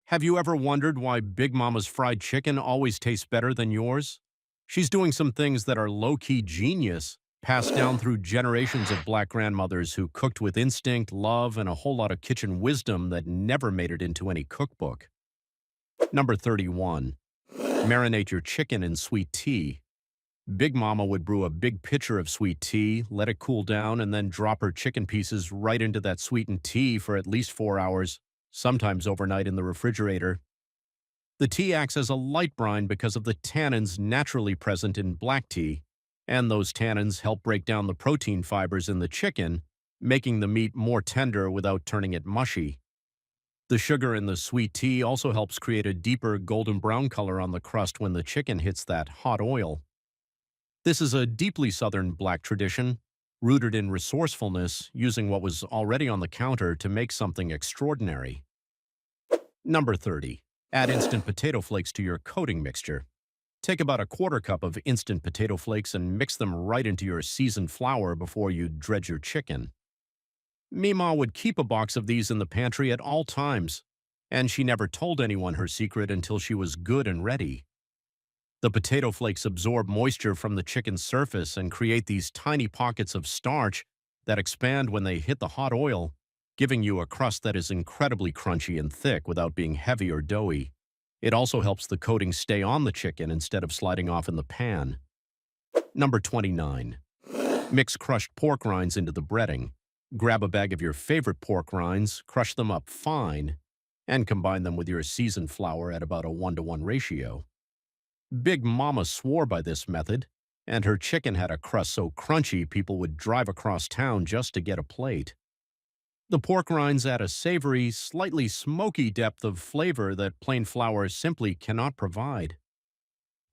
Have you ever wondered why Big Mama's fried chicken always tastes better than yours? She's doing some things that are low-key genius, passed down through generations of black grandmothers who cooked with instinct, love, and a whole lot of kitchen wisdom that never made it into any cookbook. Number 31. Marinate your chicken in sweet tea. Big Mama would brew a big pitcher of sweet tea, let it cool down, and then drop her chicken pieces right into that sweetened tea for at least 4 hours, sometimes overnight in the refrigerator. The tea acts as a light brine because of the tannins naturally present in black tea, and those tannins help break down the protein fibers in the chicken, making the meat more tender without turning it mushy. The sugar in the sweet tea also helps create a deeper golden brown color on the crust when the chicken hits that hot oil. This is a deeply Southern black tradition, rooted in resourcefulness, using what was already on the counter to make something extraordinary. Number 30. Add instant potato flakes to your coating mixture. Take about a quarter cup of instant potato flakes and mix them right into your seasoned flour before you dredge your chicken. Mima would keep a box of these in the pantry at all times, and she never told anyone her secret until she was good and ready. The potato flakes absorb moisture from the chicken's surface and create these tiny pockets of starch that expand when they hit the hot oil, giving you a crust that is incredibly crunchy and thick without being heavy or doughy. It also helps the coating stay on the chicken instead of sliding off in the pan. Number 29. Mix crushed pork rinds into the breading. Grab a bag of your favorite pork rinds, crush them up fine, and combine them with your seasoned flour at about a 1-to-1 ratio. Big Mama swore by this method, and her chicken had a crust so crunchy people would drive across town just to get a plate. The pork rinds add a savory, slightly smoky depth of flavor that plain flour simply cannot provide.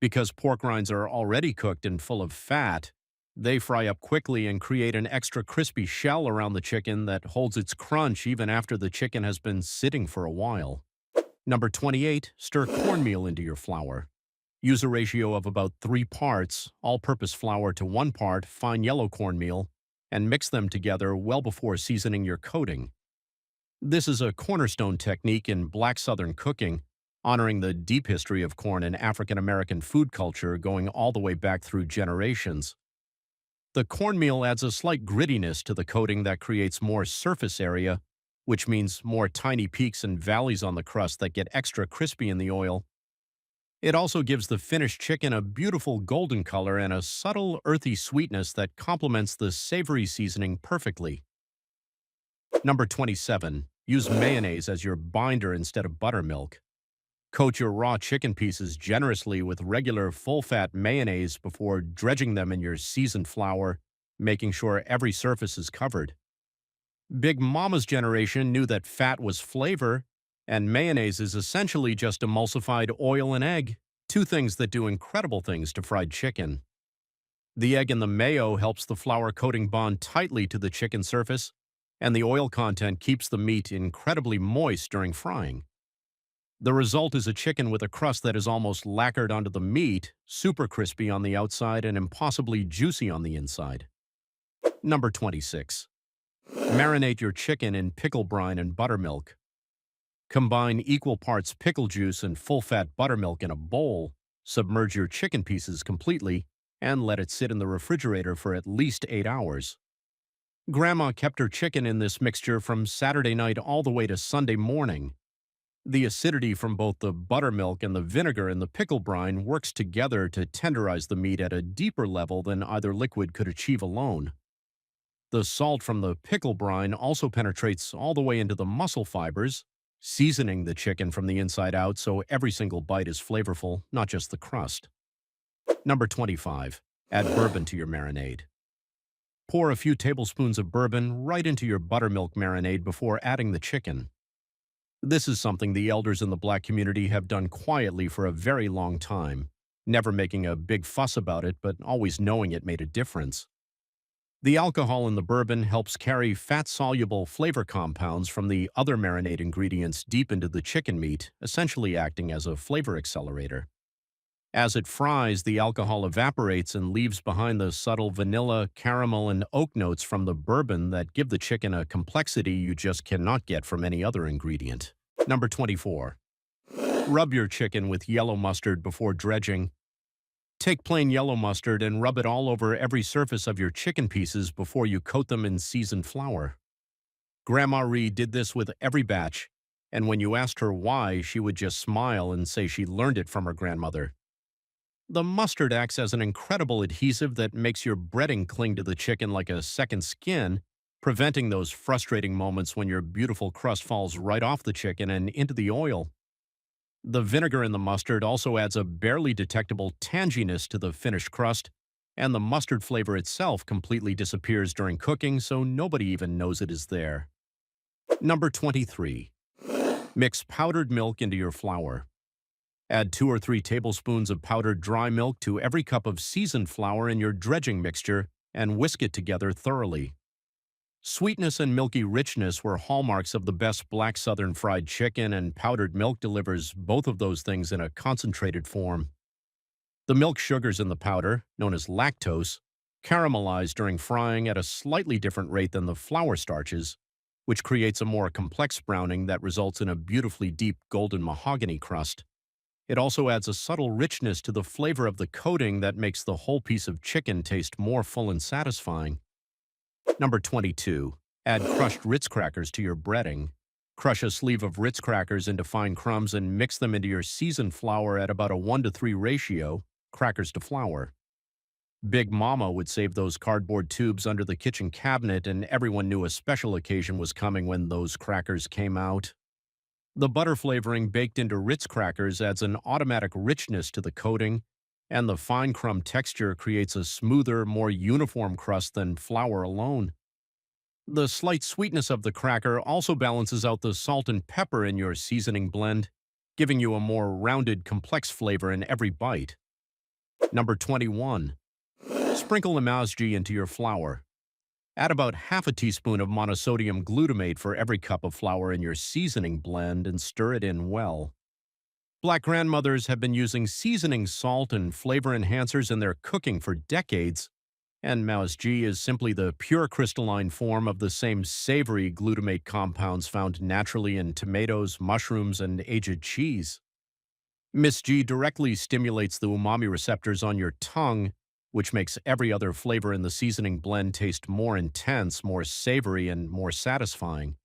Because pork rinds are already cooked and full of fat, they fry up quickly and create an extra crispy shell around the chicken that holds its crunch even after the chicken has been sitting for a while. Number 28. Stir cornmeal into your flour. Use a ratio of about 3 parts, all-purpose flour to 1 part, fine yellow cornmeal, and mix them together well before seasoning your coating. This is a cornerstone technique in Black Southern cooking, honoring the deep history of corn in African American food culture going all the way back through generations. The cornmeal adds a slight grittiness to the coating that creates more surface area, which means more tiny peaks and valleys on the crust that get extra crispy in the oil. It also gives the finished chicken a beautiful golden color and a subtle, earthy sweetness that complements the savory seasoning perfectly. Number 27. Use mayonnaise as your binder instead of buttermilk. Coat your raw chicken pieces generously with regular full-fat mayonnaise before dredging them in your seasoned flour, making sure every surface is covered. Big Mama's generation knew that fat was flavor, and mayonnaise is essentially just emulsified oil and egg, two things that do incredible things to fried chicken. The egg and the mayo helps the flour coating bond tightly to the chicken surface, and the oil content keeps the meat incredibly moist during frying. The result is a chicken with a crust that is almost lacquered onto the meat, super crispy on the outside and impossibly juicy on the inside. Number 26. Marinate your chicken in pickle brine and buttermilk. Combine equal parts pickle juice and full-fat buttermilk in a bowl, submerge your chicken pieces completely, and let it sit in the refrigerator for at least 8 hours. Grandma kept her chicken in this mixture from Saturday night all the way to Sunday morning. The acidity from both the buttermilk and the vinegar in the pickle brine works together to tenderize the meat at a deeper level than either liquid could achieve alone. The salt from the pickle brine also penetrates all the way into the muscle fibers, seasoning the chicken from the inside out so every single bite is flavorful, not just the crust. Number 25. Add bourbon to your marinade. Pour a few tablespoons of bourbon right into your buttermilk marinade before adding the chicken. This is something the elders in the black community have done quietly for a very long time, never making a big fuss about it, but always knowing it made a difference. The alcohol in the bourbon helps carry fat-soluble flavor compounds from the other marinade ingredients deep into the chicken meat, essentially acting as a flavor accelerator. As it fries, the alcohol evaporates and leaves behind the subtle vanilla, caramel, and oak notes from the bourbon that give the chicken a complexity you just cannot get from any other ingredient. Number 24. Rub your chicken with yellow mustard before dredging. Take plain yellow mustard and rub it all over every surface of your chicken pieces before you coat them in seasoned flour. Grandma Ree did this with every batch, and when you asked her why, she would just smile and say she learned it from her grandmother. The mustard acts as an incredible adhesive that makes your breading cling to the chicken like a second skin, preventing those frustrating moments when your beautiful crust falls right off the chicken and into the oil. The vinegar in the mustard also adds a barely detectable tanginess to the finished crust, and the mustard flavor itself completely disappears during cooking, so nobody even knows it is there. Number 23. Mix powdered milk into your flour. Add 2 or 3 tablespoons of powdered dry milk to every cup of seasoned flour in your dredging mixture and whisk it together thoroughly. Sweetness and milky richness were hallmarks of the best black southern fried chicken, and powdered milk delivers both of those things in a concentrated form. The milk sugars in the powder, known as lactose, caramelize during frying at a slightly different rate than the flour starches, which creates a more complex browning that results in a beautifully deep golden mahogany crust. It also adds a subtle richness to the flavor of the coating that makes the whole piece of chicken taste more full and satisfying. Number 22. Add crushed Ritz crackers to your breading. Crush a sleeve of Ritz crackers into fine crumbs and mix them into your seasoned flour at about a 1:3 ratio, crackers to flour. Big Mama would save those cardboard tubes under the kitchen cabinet, and everyone knew a special occasion was coming when those crackers came out. The butter flavoring baked into Ritz crackers adds an automatic richness to the coating, and the fine crumb texture creates a smoother, more uniform crust than flour alone. The slight sweetness of the cracker also balances out the salt and pepper in your seasoning blend, giving you a more rounded, complex flavor in every bite. Number 21. Sprinkle MSG into your flour. Add about half a teaspoon of monosodium glutamate for every cup of flour in your seasoning blend and stir it in well. Black grandmothers have been using seasoning salt and flavor enhancers in their cooking for decades, and MSG is simply the pure crystalline form of the same savory glutamate compounds found naturally in tomatoes, mushrooms, and aged cheese. MSG directly stimulates the umami receptors on your tongue, which makes every other flavor in the seasoning blend taste more intense, more savory, and more satisfying.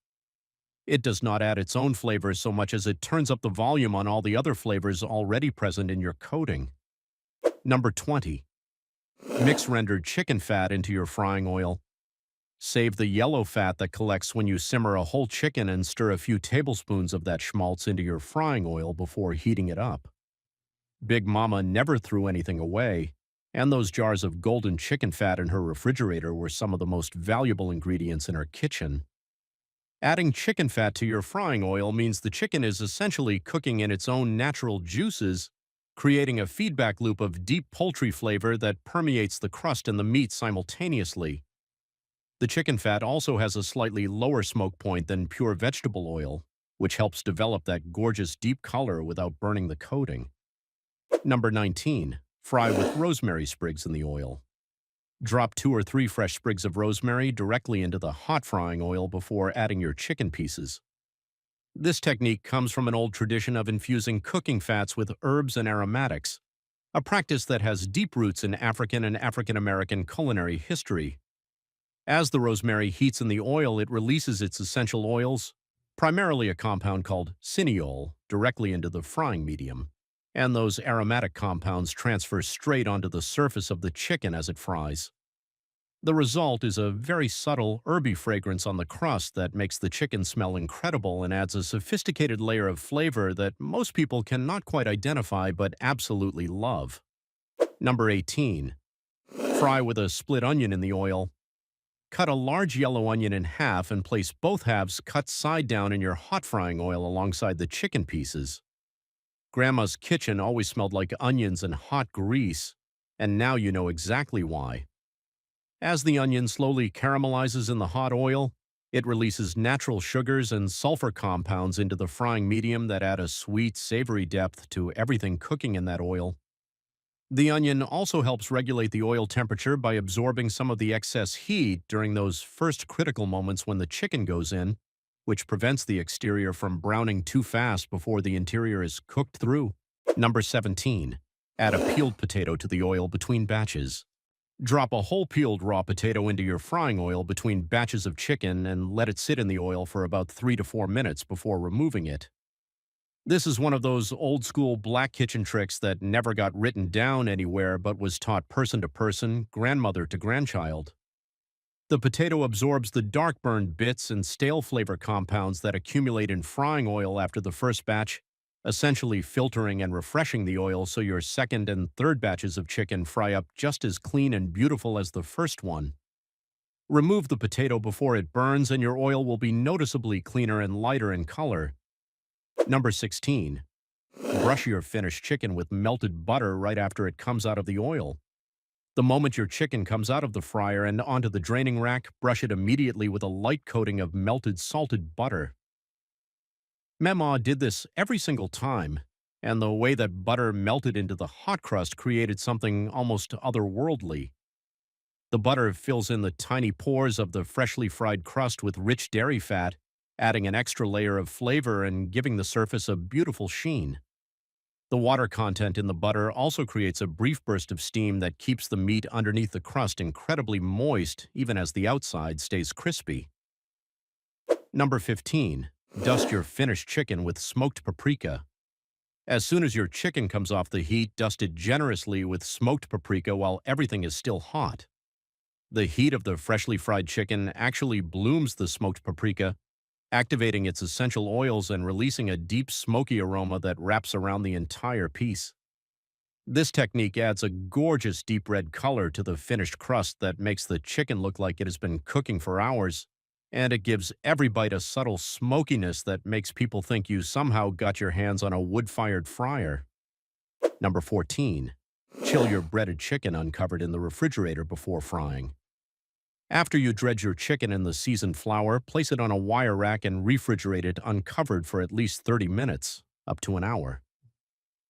It does not add its own flavor so much as it turns up the volume on all the other flavors already present in your coating. Number 20. Mix rendered chicken fat into your frying oil. Save the yellow fat that collects when you simmer a whole chicken and stir a few tablespoons of that schmaltz into your frying oil before heating it up. Big Mama never threw anything away, and those jars of golden chicken fat in her refrigerator were some of the most valuable ingredients in her kitchen. Adding chicken fat to your frying oil means the chicken is essentially cooking in its own natural juices, creating a feedback loop of deep poultry flavor that permeates the crust and the meat simultaneously. The chicken fat also has a slightly lower smoke point than pure vegetable oil, which helps develop that gorgeous deep color without burning the coating. Number 19. Fry with rosemary sprigs in the oil. Drop 2 or 3 fresh sprigs of rosemary directly into the hot frying oil before adding your chicken pieces. This technique comes from an old tradition of infusing cooking fats with herbs and aromatics, a practice that has deep roots in African and African American culinary history. As the rosemary heats in the oil, it releases its essential oils, primarily a compound called cineol, directly into the frying medium, and those aromatic compounds transfer straight onto the surface of the chicken as it fries. The result is a very subtle, herby fragrance on the crust that makes the chicken smell incredible and adds a sophisticated layer of flavor that most people cannot quite identify but absolutely love. Number 18. Fry with a split onion in the oil. Cut a large yellow onion in half and place both halves cut side down in your hot frying oil alongside the chicken pieces. Grandma's kitchen always smelled like onions and hot grease, and now you know exactly why. As the onion slowly caramelizes in the hot oil, it releases natural sugars and sulfur compounds into the frying medium that add a sweet, savory depth to everything cooking in that oil. The onion also helps regulate the oil temperature by absorbing some of the excess heat during those first critical moments when the chicken goes in, which prevents the exterior from browning too fast before the interior is cooked through. Number 17. Add a peeled potato to the oil between batches. Drop a whole peeled raw potato into your frying oil between batches of chicken and let it sit in the oil for about 3 to 4 minutes before removing it. This is one of those old school black kitchen tricks that never got written down anywhere but was taught person to person, grandmother to grandchild. The potato absorbs the dark burned bits and stale flavor compounds that accumulate in frying oil after the first batch, essentially filtering and refreshing the oil so your second and third batches of chicken fry up just as clean and beautiful as the first one. Remove the potato before it burns and your oil will be noticeably cleaner and lighter in color. Number 16. Brush your finished chicken with melted butter right after it comes out of the oil. The moment your chicken comes out of the fryer and onto the draining rack, brush it immediately with a light coating of melted salted butter. Mama did this every single time, and the way that butter melted into the hot crust created something almost otherworldly. The butter fills in the tiny pores of the freshly fried crust with rich dairy fat, adding an extra layer of flavor and giving the surface a beautiful sheen. The water content in the butter also creates a brief burst of steam that keeps the meat underneath the crust incredibly moist, even as the outside stays crispy. Number 15. Dust your finished chicken with smoked paprika. As soon as your chicken comes off the heat, dust it generously with smoked paprika while everything is still hot. The heat of the freshly fried chicken actually blooms the smoked paprika, activating its essential oils and releasing a deep smoky aroma that wraps around the entire piece. This technique adds a gorgeous deep red color to the finished crust that makes the chicken look like it has been cooking for hours, and it gives every bite a subtle smokiness that makes people think you somehow got your hands on a wood-fired fryer. Number 14. Chill your breaded chicken uncovered in the refrigerator before frying. After you dredge your chicken in the seasoned flour, place it on a wire rack and refrigerate it uncovered for at least 30 minutes, up to an hour.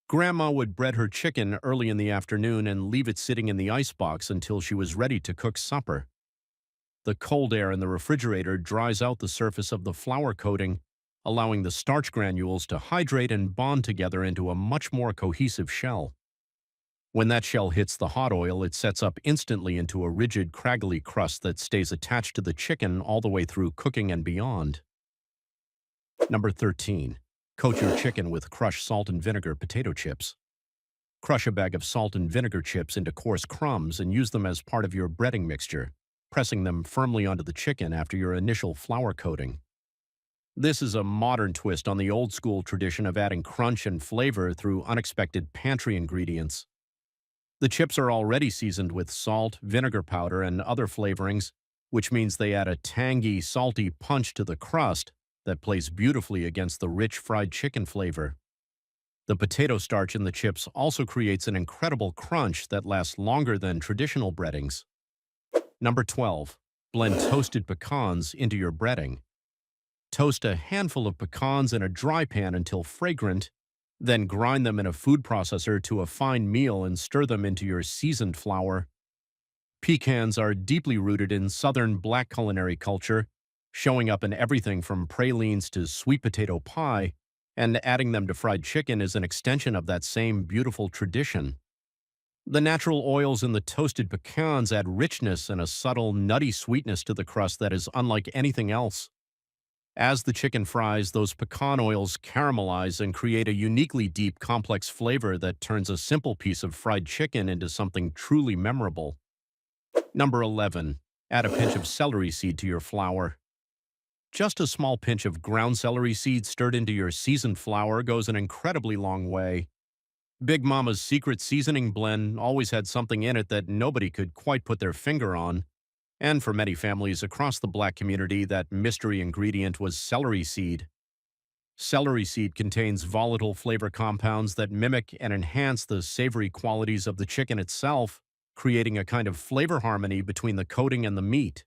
Grandma would bread her chicken early in the afternoon and leave it sitting in the icebox until she was ready to cook supper. The cold air in the refrigerator dries out the surface of the flour coating, allowing the starch granules to hydrate and bond together into a much more cohesive shell. When that shell hits the hot oil, it sets up instantly into a rigid, craggly crust that stays attached to the chicken all the way through cooking and beyond. Number 13. Coat your chicken with crushed salt and vinegar potato chips. Crush a bag of salt and vinegar chips into coarse crumbs and use them as part of your breading mixture, pressing them firmly onto the chicken after your initial flour coating. This is a modern twist on the old-school tradition of adding crunch and flavor through unexpected pantry ingredients. The chips are already seasoned with salt, vinegar powder, and other flavorings, which means they add a tangy, salty punch to the crust that plays beautifully against the rich fried chicken flavor. The potato starch in the chips also creates an incredible crunch that lasts longer than traditional breadings. Number 12. Blend toasted pecans into your breading. Toast a handful of pecans in a dry pan until fragrant, then grind them in a food processor to a fine meal and stir them into your seasoned flour. Pecans are deeply rooted in Southern Black culinary culture, showing up in everything from pralines to sweet potato pie, and adding them to fried chicken is an extension of that same beautiful tradition. The natural oils in the toasted pecans add richness and a subtle, nutty sweetness to the crust that is unlike anything else. As the chicken fries, those pecan oils caramelize and create a uniquely deep, complex flavor that turns a simple piece of fried chicken into something truly memorable. Number 11. Add a pinch of celery seed to your flour. Just a small pinch of ground celery seed stirred into your seasoned flour goes an incredibly long way. Big Mama's secret seasoning blend always had something in it that nobody could quite put their finger on. And for many families across the Black community, that mystery ingredient was celery seed. Celery seed contains volatile flavor compounds that mimic and enhance the savory qualities of the chicken itself, creating a kind of flavor harmony between the coating and the meat.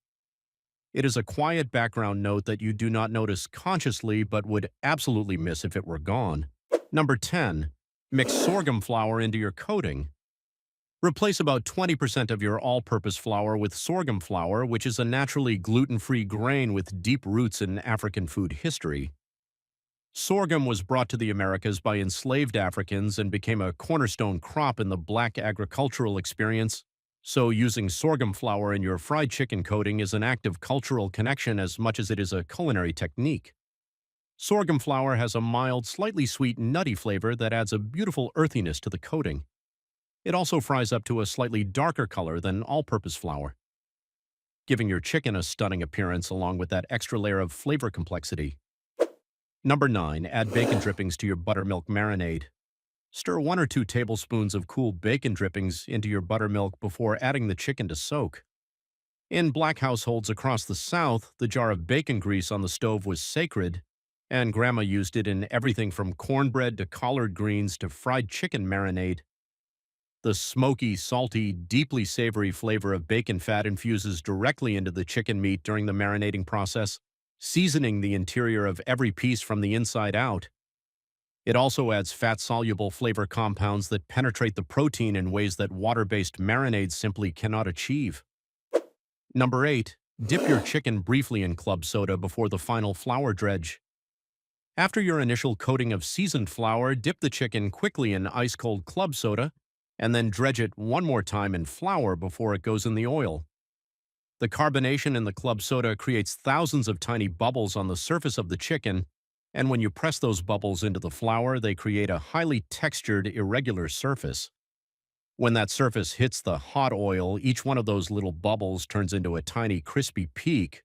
It is a quiet background note that you do not notice consciously but would absolutely miss if it were gone. Number 10. Mix sorghum flour into your coating. Replace about 20% of your all-purpose flour with sorghum flour, which is a naturally gluten-free grain with deep roots in African food history. Sorghum was brought to the Americas by enslaved Africans and became a cornerstone crop in the black agricultural experience. So using sorghum flour in your fried chicken coating is an act of cultural connection as much as it is a culinary technique. Sorghum flour has a mild, slightly sweet, nutty flavor that adds a beautiful earthiness to the coating. It also fries up to a slightly darker color than all-purpose flour, giving your chicken a stunning appearance along with that extra layer of flavor complexity. Number 9. Add bacon drippings to your buttermilk marinade. Stir 1 or 2 tablespoons of cool bacon drippings into your buttermilk before adding the chicken to soak. In black households across the South, the jar of bacon grease on the stove was sacred, and Grandma used it in everything from cornbread to collard greens to fried chicken marinade. The smoky, salty, deeply savory flavor of bacon fat infuses directly into the chicken meat during the marinating process, seasoning the interior of every piece from the inside out. It also adds fat-soluble flavor compounds that penetrate the protein in ways that water-based marinades simply cannot achieve. Number 8. Dip your chicken briefly in club soda before the final flour dredge. After your initial coating of seasoned flour, dip the chicken quickly in ice-cold club soda and then dredge it one more time in flour before it goes in the oil. The carbonation in the club soda creates thousands of tiny bubbles on the surface of the chicken, and when you press those bubbles into the flour, they create a highly textured, irregular surface. When that surface hits the hot oil, each one of those little bubbles turns into a tiny crispy peak,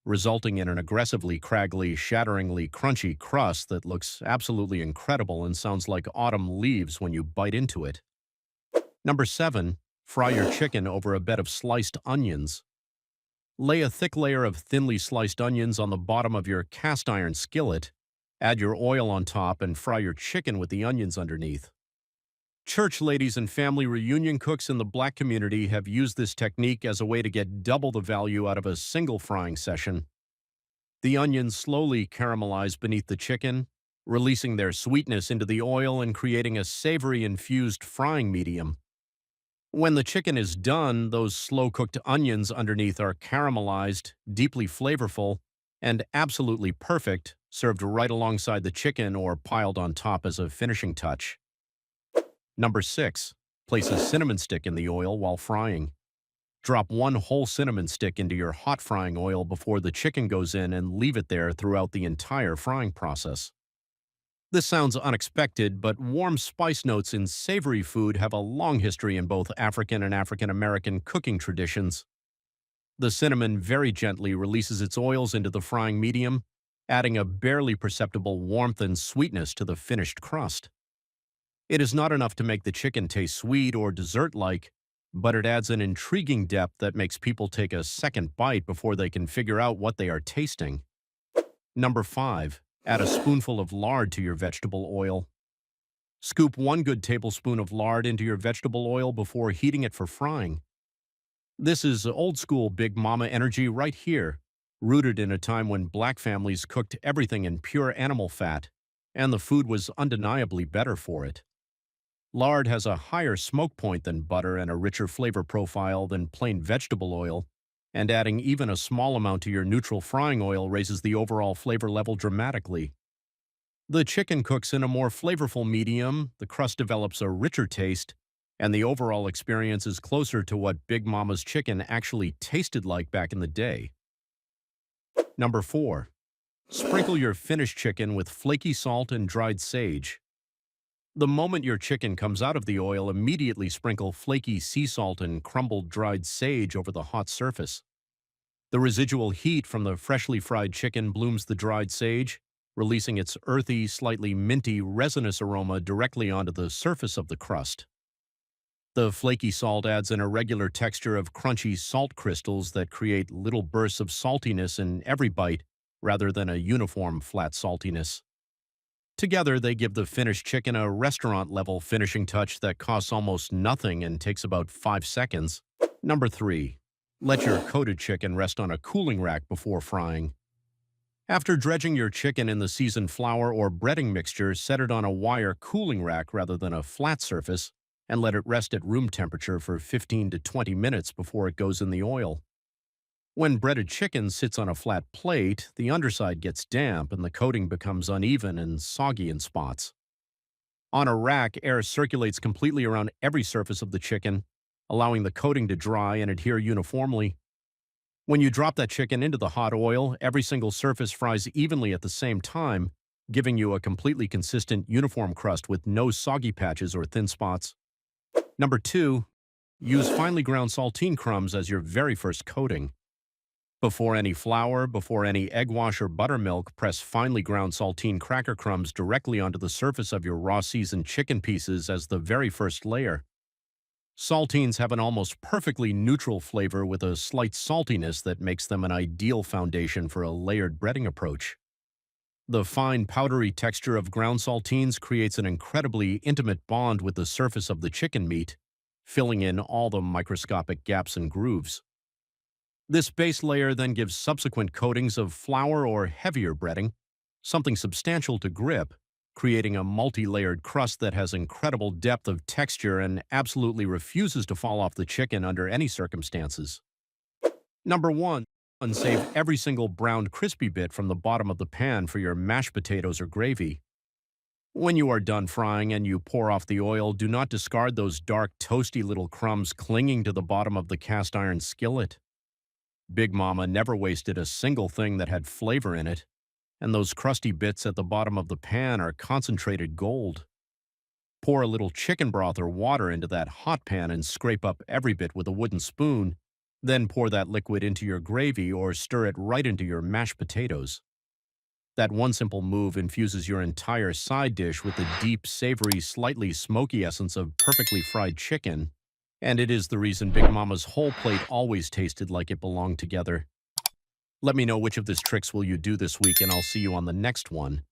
resulting in an aggressively craggly, shatteringly crunchy crust that looks absolutely incredible and sounds like autumn leaves when you bite into it. Number 7. Fry your chicken over a bed of sliced onions. Lay a thick layer of thinly sliced onions on the bottom of your cast iron skillet, add your oil on top, and fry your chicken with the onions underneath. Church ladies and family reunion cooks in the black community have used this technique as a way to get double the value out of a single frying session. The onions slowly caramelize beneath the chicken, releasing their sweetness into the oil and creating a savory infused frying medium. When the chicken is done, those slow-cooked onions underneath are caramelized, deeply flavorful, and absolutely perfect, served right alongside the chicken or piled on top as a finishing touch. Number 6. Place a cinnamon stick in the oil while frying. Drop 1 whole cinnamon stick into your hot frying oil before the chicken goes in and leave it there throughout the entire frying process. This sounds unexpected, but warm spice notes in savory food have a long history in both African and African American cooking traditions. The cinnamon very gently releases its oils into the frying medium, adding a barely perceptible warmth and sweetness to the finished crust. It is not enough to make the chicken taste sweet or dessert-like, but it adds an intriguing depth that makes people take a second bite before they can figure out what they are tasting. Number 5. Add a spoonful of lard to your vegetable oil. Scoop 1 good tablespoon of lard into your vegetable oil before heating it for frying. This is old-school Big Mama energy right here, rooted in a time when black families cooked everything in pure animal fat, and the food was undeniably better for it. Lard has a higher smoke point than butter and a richer flavor profile than plain vegetable oil, and adding even a small amount to your neutral frying oil raises the overall flavor level dramatically. The chicken cooks in a more flavorful medium, the crust develops a richer taste, and the overall experience is closer to what Big Mama's chicken actually tasted like back in the day. Number 4. Sprinkle your finished chicken with flaky salt and dried sage. The moment your chicken comes out of the oil, immediately sprinkle flaky sea salt and crumbled dried sage over the hot surface. The residual heat from the freshly fried chicken blooms the dried sage, releasing its earthy, slightly minty, resinous aroma directly onto the surface of the crust. The flaky salt adds an irregular texture of crunchy salt crystals that create little bursts of saltiness in every bite rather than a uniform flat saltiness. Together, they give the finished chicken a restaurant-level finishing touch that costs almost nothing and takes about 5 seconds. Number 3. Let your coated chicken rest on a cooling rack before frying. After dredging your chicken in the seasoned flour or breading mixture, set it on a wire cooling rack rather than a flat surface, and let it rest at room temperature for 15 to 20 minutes before it goes in the oil. When breaded chicken sits on a flat plate, the underside gets damp and the coating becomes uneven and soggy in spots. On a rack, air circulates completely around every surface of the chicken, allowing the coating to dry and adhere uniformly. When you drop that chicken into the hot oil, every single surface fries evenly at the same time, giving you a completely consistent, uniform crust with no soggy patches or thin spots. Number 2, use finely ground saltine crumbs as your very first coating. Before any flour, before any egg wash or buttermilk, press finely ground saltine cracker crumbs directly onto the surface of your raw seasoned chicken pieces as the very first layer. Saltines have an almost perfectly neutral flavor with a slight saltiness that makes them an ideal foundation for a layered breading approach. The fine, powdery texture of ground saltines creates an incredibly intimate bond with the surface of the chicken meat, filling in all the microscopic gaps and grooves. This base layer then gives subsequent coatings of flour or heavier breading, something substantial to grip, creating a multi-layered crust that has incredible depth of texture and absolutely refuses to fall off the chicken under any circumstances. Number 1, save every single browned crispy bit from the bottom of the pan for your mashed potatoes or gravy. When you are done frying and you pour off the oil, do not discard those dark, toasty little crumbs clinging to the bottom of the cast iron skillet. Big Mama never wasted a single thing that had flavor in it, and those crusty bits at the bottom of the pan are concentrated gold. Pour a little chicken broth or water into that hot pan and scrape up every bit with a wooden spoon, then pour that liquid into your gravy or stir it right into your mashed potatoes. That one simple move infuses your entire side dish with the deep, savory, slightly smoky essence of perfectly fried chicken, and it is the reason Big Mama's whole plate always tasted like it belonged together. Let me know which of these tricks will you do this week, and I'll see you on the next one.